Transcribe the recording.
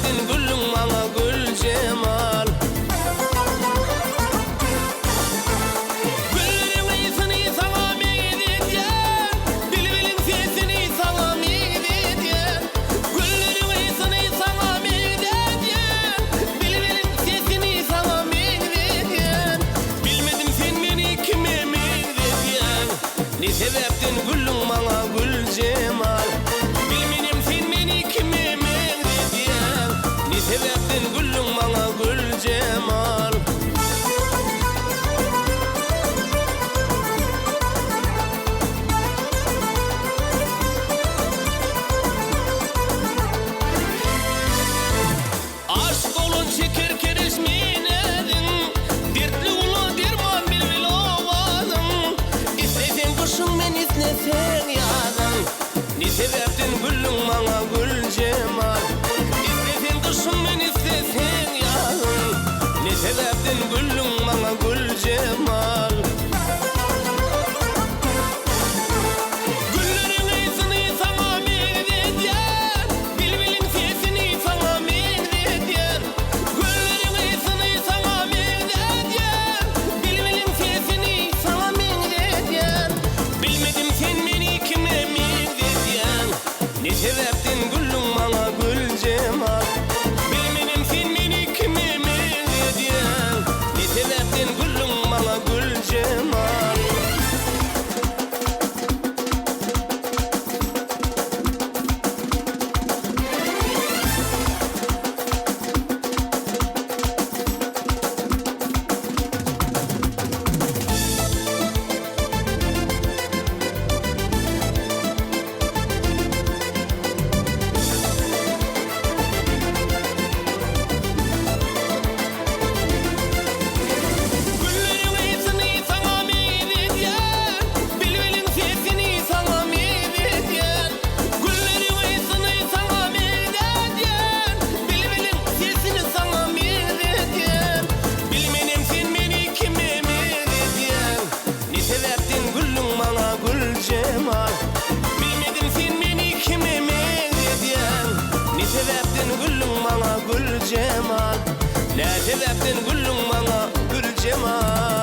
sebeptin gülüm bana gül cemal. Güllerin iyisini sana meyledyen, bilbilin sesini sana meyledyen. Güllerin iyisini sana meyledyen, bilbilin sesini sana meyledyen. Bilmedim sen beni kime meyledyen, ne sebeptin gülüm bana gül cemal. Bilmedim sen beni kime meyledyen, ne sebeptin gülüm bana gül cemal. Aşk olun şeker kerişminedin, dertli ulu derman bilbil ovadın. İstesen kışın men istesen yazın, ne sebeptin gülüm bana gül cemal. İstesen kışın men istesen yazın, ne sebeptin gülüm bana gül cemal. Güllerin iyisini sana meyledyen, bilbilin sesini sana meyledyen. Güllerin iyisini sana meyledyen, bilbilin sesini sana meyledyen. Bilmedim sen beni kime meyledyen, ne sebeptin gülüm bana gül cemal. Bilmedim sen beni kime meyledyen, ne sebeptin gülüm bana gül cemal. Güllerin iyisini sana meyledyen, bilbilin sesini sana meyledyen. Güllerin iyisini sana meyledyen, bilbilin sesini sana meyledyen. Bilmedim sen beni kime meyledyen, ne sebeptin gülüm bana gül cemal. Bilmedim sen beni kime meyledyen, ne sebeptin gülüm bana gül cemal. Ne sebeptin gülüm bana gül cemal.